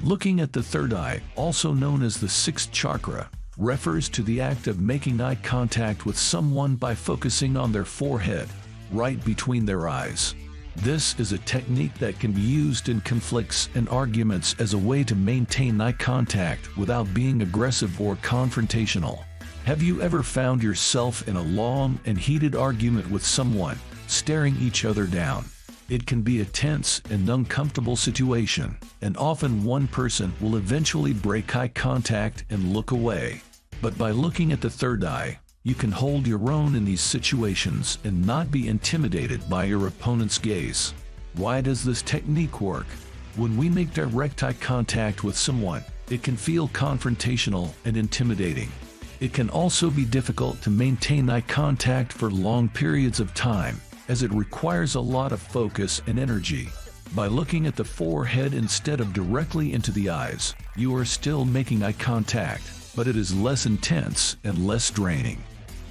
Looking at the third eye, also known as the sixth chakra, refers to the act of making eye contact with someone by focusing on their forehead, right between their eyes. This is a technique that can be used in conflicts and arguments as a way to maintain eye contact without being aggressive or confrontational. Have you ever found yourself in a long and heated argument with someone, staring each other down? It can be a tense and uncomfortable situation, and often one person will eventually break eye contact and look away. But by looking at the third eye, you can hold your own in these situations and not be intimidated by your opponent's gaze. Why does this technique work? When we make direct eye contact with someone, it can feel confrontational and intimidating. It can also be difficult to maintain eye contact for long periods of time, as it requires a lot of focus and energy. By looking at the forehead instead of directly into the eyes, you are still making eye contact, but it is less intense and less draining.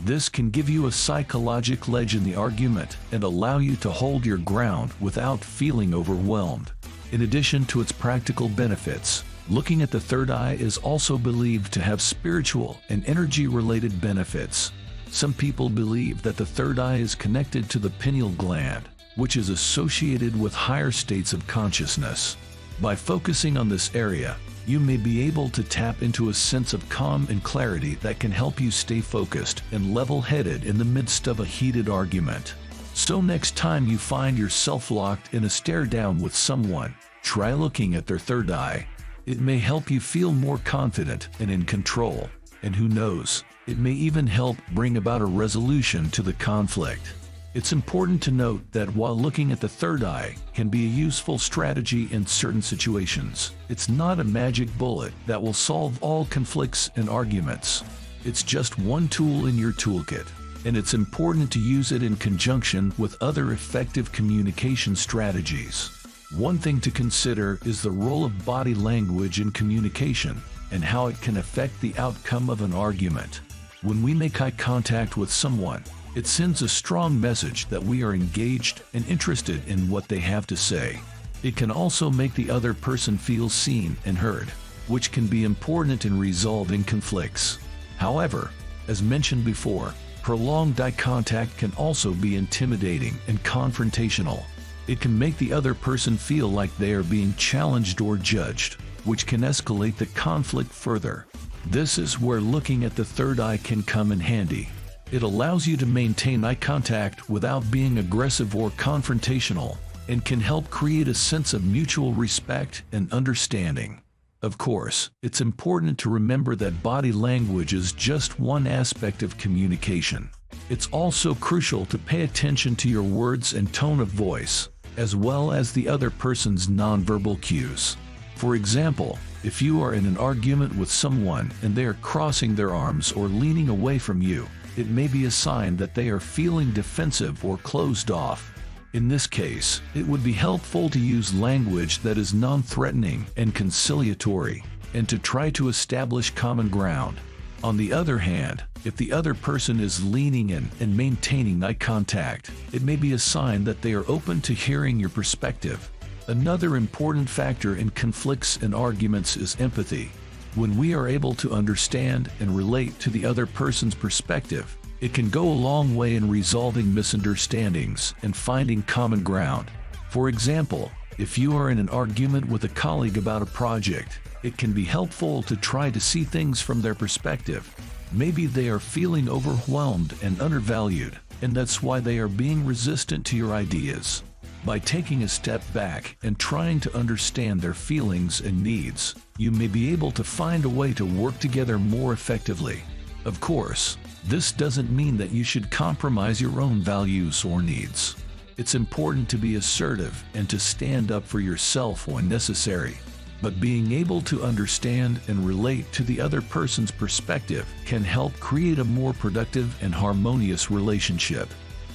This can give you a psychological edge in the argument and allow you to hold your ground without feeling overwhelmed. In addition to its practical benefits, looking at the third eye is also believed to have spiritual and energy-related benefits. Some people believe that the third eye is connected to the pineal gland, which is associated with higher states of consciousness. By focusing on this area, you may be able to tap into a sense of calm and clarity that can help you stay focused and level-headed in the midst of a heated argument. So next time you find yourself locked in a stare-down with someone, try looking at their third eye. It may help you feel more confident and in control, and who knows, it may even help bring about a resolution to the conflict. It's important to note that while looking at the third eye can be a useful strategy in certain situations, it's not a magic bullet that will solve all conflicts and arguments. It's just one tool in your toolkit, and it's important to use it in conjunction with other effective communication strategies. One thing to consider is the role of body language in communication and how it can affect the outcome of an argument. When we make eye contact with someone, it sends a strong message that we are engaged and interested in what they have to say. It can also make the other person feel seen and heard, which can be important in resolving conflicts. However, as mentioned before, prolonged eye contact can also be intimidating and confrontational. It can make the other person feel like they are being challenged or judged, which can escalate the conflict further. This is where looking at the third eye can come in handy. It allows you to maintain eye contact without being aggressive or confrontational, and can help create a sense of mutual respect and understanding. Of course, it's important to remember that body language is just one aspect of communication. It's also crucial to pay attention to your words and tone of voice, as well as the other person's nonverbal cues. For example, if you are in an argument with someone and they are crossing their arms or leaning away from you, it may be a sign that they are feeling defensive or closed off. In this case, it would be helpful to use language that is non-threatening and conciliatory, and to try to establish common ground. On the other hand, if the other person is leaning in and maintaining eye contact, it may be a sign that they are open to hearing your perspective. Another important factor in conflicts and arguments is empathy. When we are able to understand and relate to the other person's perspective, it can go a long way in resolving misunderstandings and finding common ground. For example, if you are in an argument with a colleague about a project, it can be helpful to try to see things from their perspective. Maybe they are feeling overwhelmed and undervalued, and that's why they are being resistant to your ideas. By taking a step back and trying to understand their feelings and needs, you may be able to find a way to work together more effectively. Of course, this doesn't mean that you should compromise your own values or needs. It's important to be assertive and to stand up for yourself when necessary. But being able to understand and relate to the other person's perspective can help create a more productive and harmonious relationship.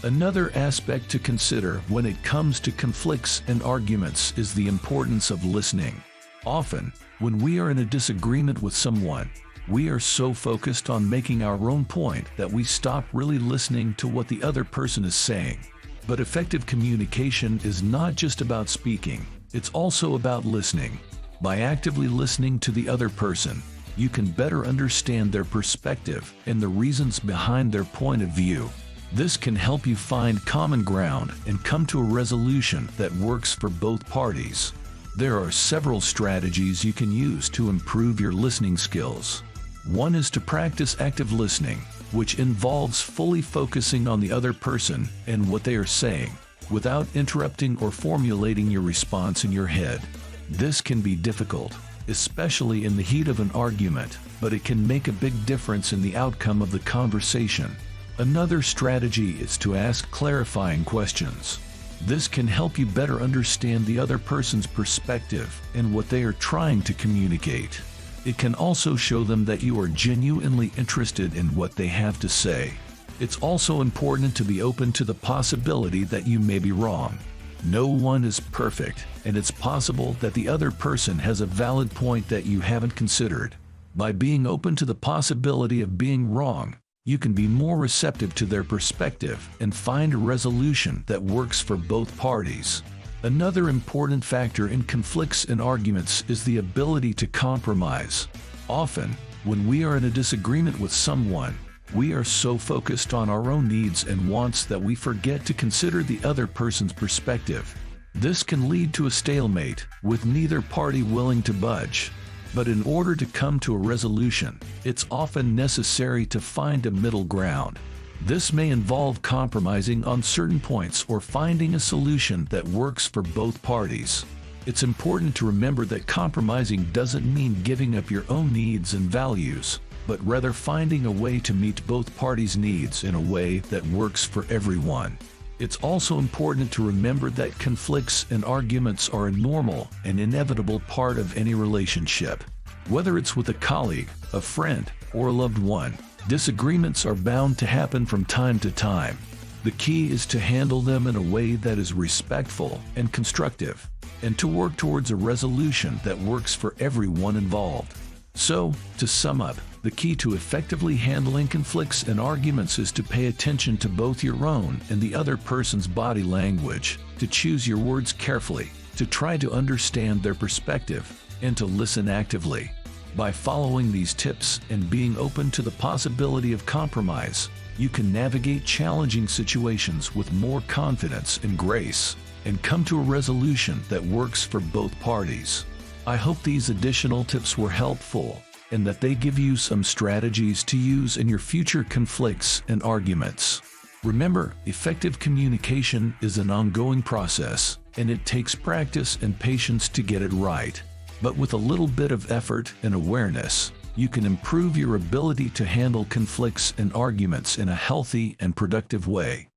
Another aspect to consider when it comes to conflicts and arguments is the importance of listening. Often, when we are in a disagreement with someone, we are so focused on making our own point that we stop really listening to what the other person is saying. But effective communication is not just about speaking, it's also about listening. By actively listening to the other person, you can better understand their perspective and the reasons behind their point of view. This can help you find common ground and come to a resolution that works for both parties. There are several strategies you can use to improve your listening skills. One is to practice active listening, which involves fully focusing on the other person and what they are saying, without interrupting or formulating your response in your head. This can be difficult, especially in the heat of an argument, but it can make a big difference in the outcome of the conversation. Another strategy is to ask clarifying questions. This can help you better understand the other person's perspective and what they are trying to communicate. It can also show them that you are genuinely interested in what they have to say. It's also important to be open to the possibility that you may be wrong. No one is perfect, and it's possible that the other person has a valid point that you haven't considered. By being open to the possibility of being wrong, you can be more receptive to their perspective and find a resolution that works for both parties. Another important factor in conflicts and arguments is the ability to compromise. Often, when we are in a disagreement with someone, we are so focused on our own needs and wants that we forget to consider the other person's perspective. This can lead to a stalemate, with neither party willing to budge. But in order to come to a resolution, it's often necessary to find a middle ground. This may involve compromising on certain points or finding a solution that works for both parties. It's important to remember that compromising doesn't mean giving up your own needs and values, but rather finding a way to meet both parties' needs in a way that works for everyone. It's also important to remember that conflicts and arguments are a normal and inevitable part of any relationship. Whether it's with a colleague, a friend, or a loved one, disagreements are bound to happen from time to time. The key is to handle them in a way that is respectful and constructive, and to work towards a resolution that works for everyone involved. So, to sum up, the key to effectively handling conflicts and arguments is to pay attention to both your own and the other person's body language, to choose your words carefully, to try to understand their perspective, and to listen actively. By following these tips and being open to the possibility of compromise, you can navigate challenging situations with more confidence and grace, and come to a resolution that works for both parties. I hope these additional tips were helpful, and that they give you some strategies to use in your future conflicts and arguments. Remember, effective communication is an ongoing process, and it takes practice and patience to get it right. But with a little bit of effort and awareness, you can improve your ability to handle conflicts and arguments in a healthy and productive way.